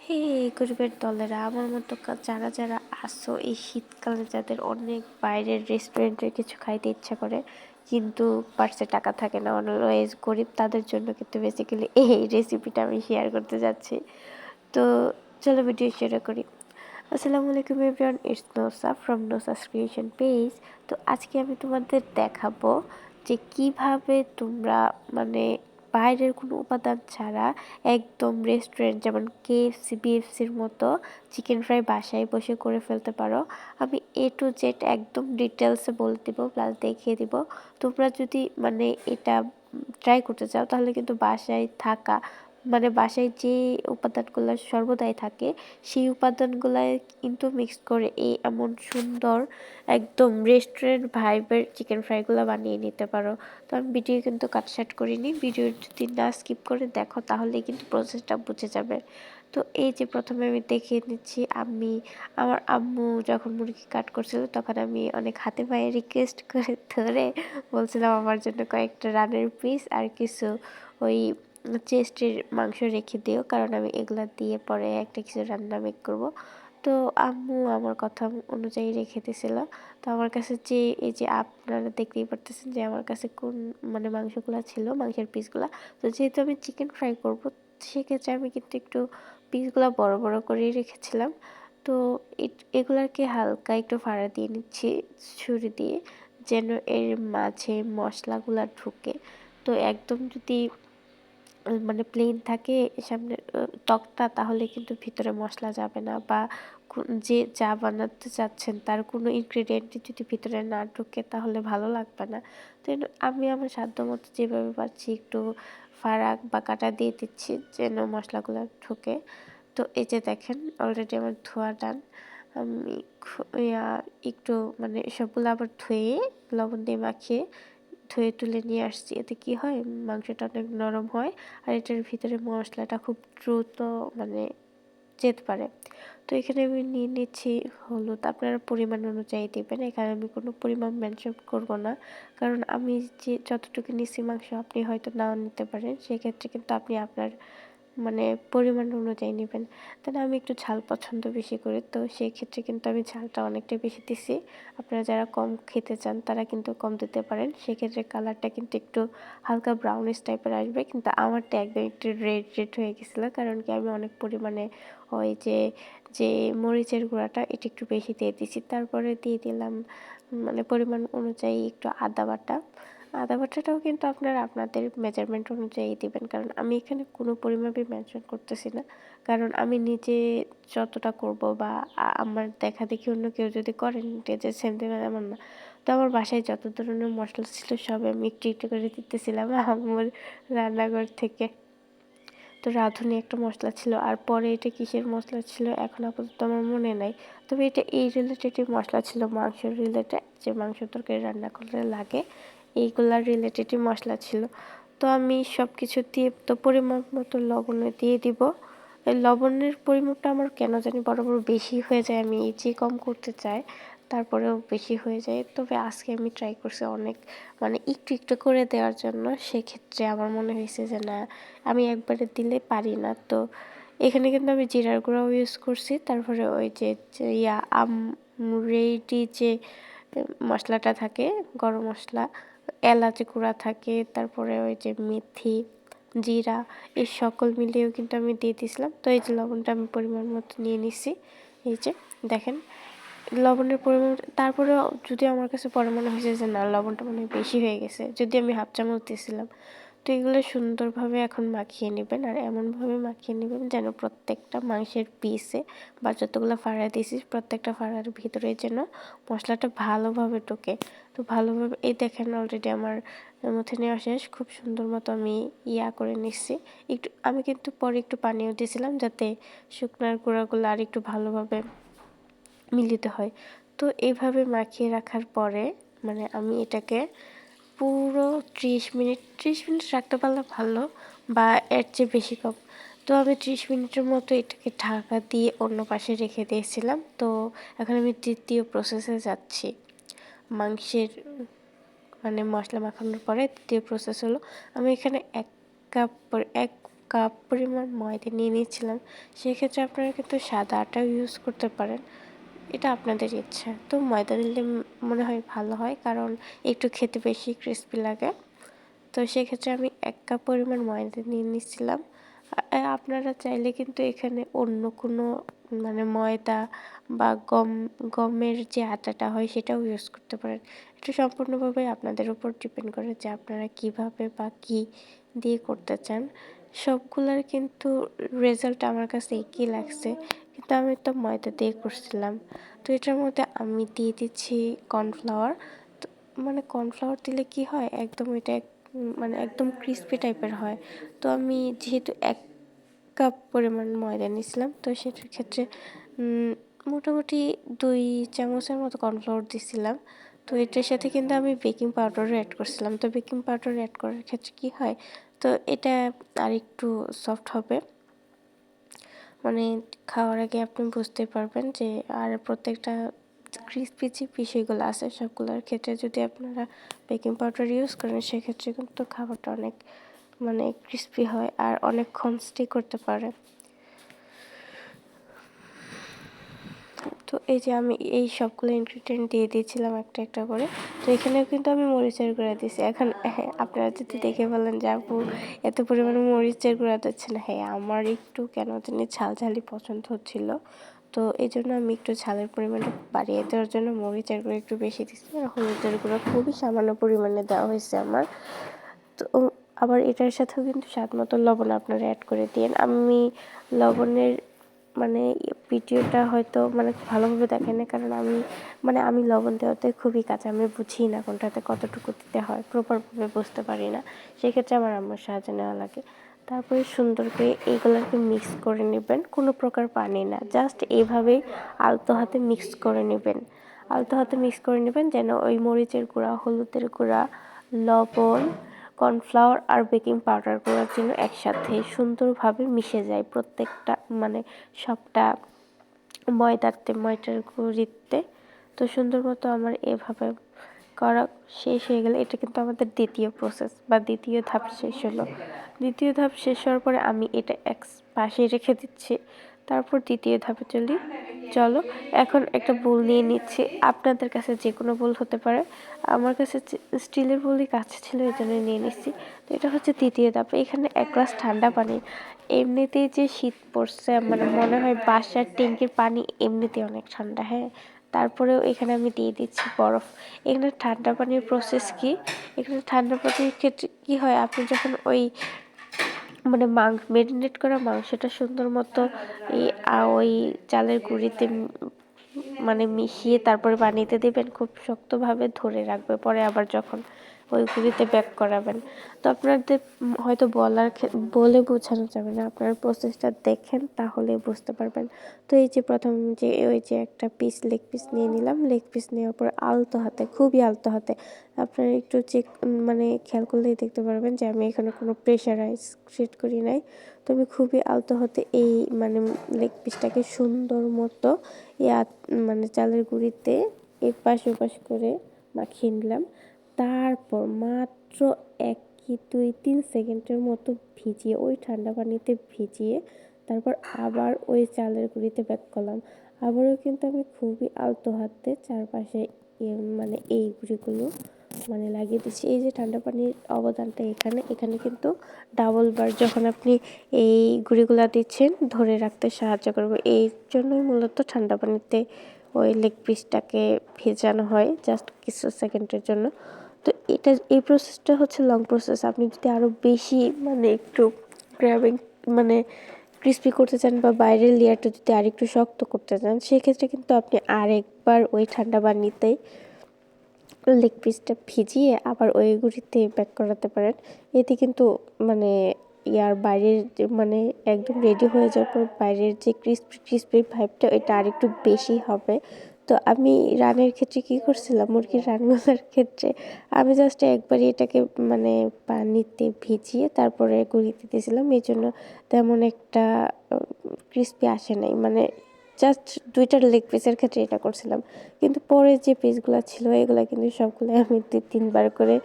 হে গরিবের দলেরা আমার মতো যারা যারা আসো এই শীতকালে, যাদের অনেক বাইরের রেস্টুরেন্টে কিছু খাইতে ইচ্ছা করে কিন্তু পার্সে টাকা থাকে না, অলওয়েজ গরিব, তাদের জন্য কিন্তু বেসিক্যালি এই রেসিপিটা আমি শেয়ার করতে যাচ্ছি। তো চলো ভিডিও শুরু করি। আসসালামু আলাইকুম everyone, it's Nosa from Nosa's creation page. তো আজকে আমি তোমাদের দেখাবো যে কিভাবে তোমরা বাইরের কোনো উপাদান ছাড়া একদম রেস্টুরেন্ট যেমন KFC BFCর মতো চিকেন ফ্রাই বাসায় বসে করে ফেলতে পারো। আমি A to Z একদম ডিটেলসে বলে দিব, প্লাস দেখিয়ে দিব। তোমরা যদি এটা ট্রাই করতে চাও তাহলে কিন্তু বাসায় থাকা বাসায় যে উপাদানগুলো সর্বদাই থাকে সেই উপাদানগুলাই কিন্তু মিক্স করে এমন সুন্দর একদম রেস্টুরেন্ট ভাইবের চিকেন ফ্রাইগুলো বানিয়ে নিতে পারো। তো আমি ভিডিও কিন্তু কাটসাট করিনি, ভিডিও যদি না স্কিপ করে দেখো তাহলেই কিন্তু প্রসেসটা বুঝে যাবে। তো এই যে প্রথমে আমি দেখিয়ে নিচ্ছি, আমার আম্মু যখন মুরগি কাট করছিল তখন আমি অনেক হাতে পায়ে রিকোয়েস্ট করে ধরে বলছিলাম আমার জন্য কয়েকটা রানের পিস আর কিছু ওই চেস্টের মাংস রেখে দিও, কারণ আমি এগুলা দিয়ে পরে একটা কিছু রান্না মেক করবো। তো আম্মু আমার কথা অনুযায়ী রেখে দিয়েছিল। তো আমার কাছে যে এই যে আপনারা দেখতেই পারতেছেন যে আমার কাছে কোন মাংসগুলো ছিল, মাংসের পিসগুলা। তো যেহেতু আমি চিকেন ফ্রাই করবো সেক্ষেত্রে আমি কিন্তু একটু পিসগুলো বড় বড় করেই রেখেছিলাম। তো এগুলাকে হালকা একটু ফাড়া দিয়ে নিচ্ছি ছুরি দিয়ে, যেন এর মাঝে মশলাগুলা ঢুকে। তো একদম যদি প্লেন থাকে সামনে ত্বকটা, তাহলে কিন্তু ভিতরে মশলা যাবে না, বা যে যা বানাতে চাচ্ছেন তার কোনো ইনগ্রেডিয়েন্টই যদি ভিতরে না ঢুকে তাহলে ভালো লাগবে না। তো আমি আমার সাধ্য মতো যেভাবে পারছি একটু ফারাক বা কাটা দিয়ে দিচ্ছি যেন মশলাগুলো ঢুকে। তো এই যে দেখেন অলরেডি আমার ধোয়া ডান। আমি একটু সবগুলো আবার ধুয়ে লবণ দিয়ে মাখিয়ে ধুয়ে তুলে নিয়ে আসছি। এতে কি হয়, মাংসটা অনেক নরম হয় আর এটার ভিতরে মশলাটা খুব দ্রুত যেতে পারে। তো এখানে আমি নিয়ে নিচ্ছি হলুদ, আপনারা পরিমাণ অনুযায়ী দেবেন, এখানে আমি কোনো পরিমাণ মেনশন করব না, কারণ আমি যে যতটুকু নিচ্ছি মাংস আপনি হয়তো নাও নিতে পারেন, সেক্ষেত্রে কিন্তু আপনি আপনার পরিমাণ অনুযায়ী নেবেন। তাহলে আমি একটু ঝাল পছন্দ বেশি করি, তো সেই ক্ষেত্রে কিন্তু আমি ঝালটা অনেকটা বেশি দিছি। আপনারা যারা কম খেতে চান তারা কিন্তু কম দিতে পারেন, সেক্ষেত্রে কালারটা কিন্তু একটু হালকা ব্রাউনিশ টাইপের আসবে। কিন্তু আমারটা একদম একটু রেড রেড হয়ে গেছিলো, কারণ কি আমি অনেক পরিমাণে ওই যে যে মরিচের গুঁড়াটা এটা একটু বেশি দিয়ে দিছি। তারপরে দিয়ে দিলাম পরিমাণ অনুযায়ী একটু আদা বাটাটাও কিন্তু আপনারা আপনাদের মেজারমেন্ট অনুযায়ী দিবেন, কারণ আমি এখানে কোনো পরিমাপই মেনশন করতেছি না, কারণ আমি নিজে যতটা করব বা আমার দেখা দেখি অন্য কেউ যদি করেন যে সেম দিবেন এমন না। তো আমার বাসায় যত ধরনের মশলা ছিল সব আমি একটু একটু করে দিতেছিলাম আমার রান্নাঘর থেকে। তো রাঁধুনি একটা মশলা ছিল, আর পরে এটা কিসের মশলা ছিল এখন আপাতত আমার মনে নাই, তবে এটা এই রিলেটেডই মশলা ছিল, মাংস রিলেটেড, যে মাংস তরকারি রান্না করলে লাগে এইগুলার রিলেটেডই মশলা ছিল। তো আমি সব কিছু দিয়ে তো পরিমাপ মতো লবণ দিয়ে দিব। এই লবণের পরিমাপটা আমার কেন জানি বরাবর বেশি হয়ে যায়, আমি যে কম করতে চাই তারপরেও বেশি হয়ে যায়। তবে আজকে আমি ট্রাই করছি অনেক একটু একটু করে দেওয়ার জন্য, সেক্ষেত্রে আমার মনে হয়েছে যে না, আমি একবারে দিলে পারি না। তো এখানে কিন্তু আমি জিরার গুঁড়াও ইউজ করছি, তারপরে ওই যে আমরেডি যে মশলাটা থাকে গরম মশলা, এলাচ গুঁড়া থাকে, তারপরে ওই যে মেথি, জিরা, এই সকল মিলিয়েও কিন্তু আমি দিয়ে দিয়েছিলাম। তো এই যে লবণটা আমি পরিমাণ মতো নিয়ে নিছি, এই যে দেখেন লবণের পরিমাণ। তারপরেও যদি আমার কাছে পরে মনে হয়েছে যে না, লবণটা বেশি হয়ে গেছে, যদি আমি হাফ চামচ দিয়েছিলাম। তো এগুলো সুন্দরভাবে এখন মাখিয়ে নেবেন, আর এমনভাবে মাখিয়ে নেবেন যেন প্রত্যেকটা মাংসের পিসে বা যতগুলো ফাড়া দিয়েছি প্রত্যেকটা ফাড়ার ভিতরে যেন মশলাটা ভালোভাবে ঢোকে। তো ভালোভাবে এই দেখেন অলরেডি আমার মধ্যে নেওয়া শেষ, খুব সুন্দর মতো আমি করে নিচ্ছি। আমি কিন্তু পরে একটু পানিও দিয়েছিলাম যাতে শুকনার গুঁড়াগুলো আর একটু ভালোভাবে মিলিত হয়। তো এইভাবে মাখিয়ে রাখার পরে আমি এটাকে পুরো 30 মিনিট রাখতে পারলে ভালো, বা এর চেয়ে বেশি কম। তো আমি 30 মিনিটের মতো এটাকে ঢাকা দিয়ে অন্য পাশে রেখে দিয়েছিলাম। তো এখন আমি দ্বিতীয় প্রসেসে যাচ্ছি। মাংসের মশলা মাখানোর পরে দ্বিতীয় প্রসেস হলো, আমি এখানে এক কাপ পরিমাণ ময়দা নিয়ে নিয়েছিলাম। সেক্ষেত্রে আপনারা কিন্তু সাদা আটাও ইউজ করতে পারেন, এটা আপনাদের ইচ্ছা। তো ময়দা দিলে মনে হয় ভালো হয়, কারণ একটু খেতে বেশি ক্রিস্পি লাগে। তো সেক্ষেত্রে আমি 1 কাপ পরিমাণ ময়দা নিয়ে নিচ্ছিলাম। আপনারা চাইলে কিন্তু এখানে অন্য কোনো মানে ময়দা বা গমের যে আটাটা হয় সেটাও ইউজ করতে পারেন। এটা সম্পূর্ণভাবে আপনাদের উপর ডিপেন্ড করে যে আপনারা কিভাবে বা কি দিয়ে করতে চান। সবগুলার কিন্তু রেজাল্ট আমার কাছে একই লাগছে, কিন্তু আমি তো ময়দা দিয়ে করছিলাম। তো এটার মধ্যে আমি দিয়ে দিচ্ছি কর্নফ্লাওয়ার। তো মানে কর্নফ্লাওয়ার দিলে কি হয়, একদম এটা মানে একদম ক্রিস্পি টাইপের হয়। তো আমি যেহেতু 1 কাপ পরিমাণ ময়দা নিয়েছিলাম, তো সেটার ক্ষেত্রে মোটামুটি 2 চামচের মতো কর্নফ্লাওয়ার দিছিলাম। তো এটার সাথে কিন্তু আমি বেকিং পাউডারও অ্যাড করছিলাম। তো বেকিং পাউডার অ্যাড করার ক্ষেত্রে কি হয়, তো এটা আরেকটু সফট হবে। মানে খাওয়ার আগে আপনি বুঝতে পারবেন যে, আর প্রত্যেকটা ক্রিস্পি যে বিষয়গুলো আছে সবগুলোর ক্ষেত্রে যদি আপনারা বেকিং পাউডার ইউজ করেন, সেক্ষেত্রে কিন্তু খাবারটা অনেক মানে ক্রিস্পি হয় আর অনেকক্ষণ স্টে করতে পারে। তো এই যে আমি এই সবগুলো ইনগ্রিডিয়েন্ট দিয়ে দিয়েছিলাম একটা একটা করে। তো এখানেও কিন্তু আমি মরিচের গুঁড়া দিয়েছি। এখন হ্যাঁ, আপনারা যদি দেখে বলেন যে আপু এত পরিমাণে মরিচের গুঁড়া দিচ্ছেন, হ্যাঁ আমার একটু কেন জানি ঝালঝালি পছন্দ হচ্ছিল। তো এই জন্য আমি একটু ঝালের পরিমাণটা বাড়িয়ে দেওয়ার জন্য মরিচের গুঁড়ো একটু বেশি দিচ্ছি, আর হলুদের গুঁড়ো খুবই সামান্য পরিমাণে দেওয়া হয়েছে আমার। তো আবার এটার সাথেও কিন্তু স্বাদ মতো লবণ আপনারা অ্যাড করে দিন। আমি লবণের মানে ভিডিওটা হয়তো মানে ভালোভাবে দেখেন না, কারণ আমি লবণ দেওয়াতে খুবই কাঁচা, আমি বুঝি না কোনটাতে কতটুকু দিতে হয়, প্রপারভাবে বুঝতে পারি না। সেক্ষেত্রে আমার আম্মুর সাহায্য নেওয়া লাগে। তারপরে সুন্দর করে এইগুলোকে মিক্স করে নেবেন, কোনো প্রকার পানি না, জাস্ট এইভাবেই আলতো হাতে মিক্স করে নেবেন। আলতো হাতে মিক্স করে নেবেন যেন ওই মরিচের গুঁড়া, হলুদের গুঁড়া, লবণ, কর্নফ্লাওয়ার আর বেকিং পাউডারগুলো যেন একসাথে সুন্দরভাবে মিশে যায় প্রত্যেকটা মানে সবটা ময়দার গুঁড়িতে। তো সুন্দর মতো আমার এভাবে করা শেষ হয়ে গেলে, এটা কিন্তু আমাদের দ্বিতীয় প্রসেস বা দ্বিতীয় ধাপ শেষ হলো। দ্বিতীয় ধাপ শেষ হওয়ার পরে আমি এটা এক পাশে রেখে দিচ্ছি। তারপর দ্বিতীয় ধাপে চলো এখন একটা বোল নিয়ে নিচ্ছি। আপনাদের কাছে যে কোনো বোল হতে পারে, আমার কাছে স্টিলের বোলই কাছে ছিল, এই জন্য নিয়ে নিচ্ছি। তো এটা হচ্ছে তৃতীয় ধাপ। এখানে 1 গ্লাস ঠান্ডা পানি, এমনিতেই যে শীত পড়ছে মানে মনে হয় বাসার ট্যাঙ্কির পানি এমনিতেই অনেক ঠান্ডা, হ্যাঁ তারপরেও এখানে আমি দিয়ে দিচ্ছি বরফ। এখানে ঠান্ডা পানির প্রসেস কি, এখানে ঠান্ডা পানির ক্ষেত্রে কি হয়, আপনি যখন ওই মানে ম্যারিনেট করা মাংসটা সুন্দর মতো ওই চালের গুঁড়িতে মানে মিশিয়ে তারপরে পানিতে দেবেন, খুব শক্তভাবে ধরে রাখবে, পরে আবার যখন ওই গুঁড়িতে ব্যাক করাবেন। তো আপনাদের হয়তো বলে বোঝানো যাবে না, আপনারা প্রসেসটা দেখেন তাহলে বুঝতে পারবেন। তো এই যে প্রথম যে ওই যে একটা লেগ পিস নিয়ে নিলাম, লেগ পিস নেওয়ার পর আলতো হাতে, খুবই আলতো হাতে, আপনারা একটু মানে খেয়াল করলেই দেখতে পারবেন যে আমি এখানে কোনো প্রেশারাইজ সেট করি নাই। তো আমি খুবই আলতো হাতে এই মানে লেগ পিসটাকে সুন্দর মতো মানে চালের গুঁড়িতে এপাশ ওপাশ করে মাখিয়ে নিলাম। তারপর মাত্র 1 কি 2-3 সেকেন্ডের মতো ভিজিয়ে, ওই ঠান্ডা পানিতে ভিজিয়ে তারপর আবার ওই চালের গুঁড়িতে ব্যাক করলাম। আবারও কিন্তু আমি খুবই আলতো হাতে চারপাশে মানে এই গুঁড়িগুলো মানে লাগিয়ে দিচ্ছি। এই যে ঠান্ডা পানির অবদানটা এখানে কিন্তু ডাবল বার যখন আপনি এই গুঁড়িগুলা দিচ্ছেন ধরে রাখতে সাহায্য করবে। এই জন্যই মূলত ঠান্ডা পানিতে ওই লেগ পিসটাকে ভেজানো হয় জাস্ট কিছু সেকেন্ডের জন্য। তো এই প্রসেসটা হচ্ছে লং প্রসেস। আপনি যদি আরও বেশি মানে একটু গ্র্যাবিং মানে ক্রিস্পি করতে চান বা বাইরের লেয়ারটা যদি আরেকটু শক্ত করতে চান, সেক্ষেত্রে কিন্তু আপনি আরেকবার ওই ঠান্ডা পানিতে লেগ পিসটা ভিজিয়ে আবার ওই গুঁড়িতে ব্যাক করাতে পারেন। এতে কিন্তু মানে বাইরের মানে একদম রেডি হয়ে যাওয়ার পর বাইরের যে ক্রিস্পি ভাইবটা এটা আরেকটু বেশি হবে। তো আমি রানের ক্ষেত্রে কী করছিলাম, মুরগির রানগুলোর ক্ষেত্রে আমি জাস্ট একবারই এটাকে মানে পানিতে ভিজিয়ে তারপরে গুঁড়িতে দিয়েছিলাম, এই জন্য তেমন একটা ক্রিস্পি আসে নাই, মানে জাস্ট 2টা লেগ পিসের ক্ষেত্রে এটা করছিলাম। কিন্তু পরে যে পিসগুলো ছিল এগুলো কিন্তু সবগুলো আমি 2-3 বার করে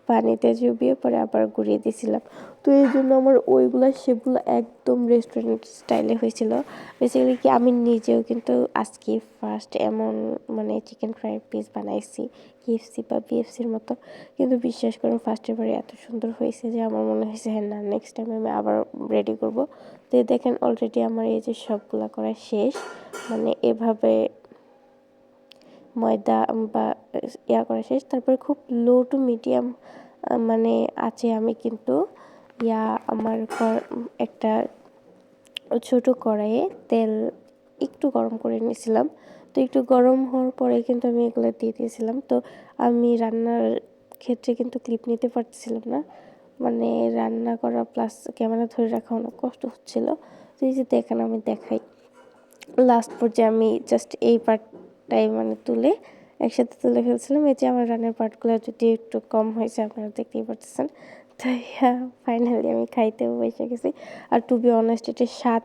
পানিতে চুবিয়ে পরে আবার গুঁড়িয়ে দিয়েছিলাম। তো এই জন্য আমার ওইগুলা শেপগুলো একদম রেস্টুরেন্ট স্টাইলে হয়েছিল। বেসিক্যালি কি আমি নিজেও কিন্তু আজকে ফার্স্ট এমন মানে চিকেন ফ্রাইড পিস বানাইছি KFC বা BFCর মতো, কিন্তু বিশ্বাস করুন ফার্স্টের বারে এত সুন্দর হয়েছে যে আমার মনে হয়েছে হ্যাঁ না নেক্সট টাইম আমি আবার রেডি করব। তো দেখেন অলরেডি আমার এই যে সবগুলা করা শেষ, মানে এভাবে ময়দা বা করা শেষ। তারপরে খুব লো টু মিডিয়াম মানে আছে আমি কিন্তু আমার একটা ছোট কড়াইয়ে তেল একটু গরম করে নিয়েছিলাম। তো একটু গরম হওয়ার পরে কিন্তু আমি এগুলো দিয়ে দিয়েছিলাম। তো আমি রান্নার ক্ষেত্রে কিন্তু ক্লিপ নিতে পারছিলাম না, মানে রান্না করা প্লাস ক্যামেরা ধরে রাখা অনেক কষ্ট হচ্ছিল। তো এই যে দেখেন আমি দেখাই, লাস্ট পর্যায়ে আমি জাস্ট এই পার্টটাই মানে তুলে একসাথে তুলে ফেলছিলাম। এই যে আমার রান্নার পার্টগুলো যদি একটু কম হয়েছে আপনারা দেখতেই পাচ্ছেন। তাই ফাইনালি আমি খাইতেও বসে গেছি। আর টু বি অনেস্ট এটার স্বাদ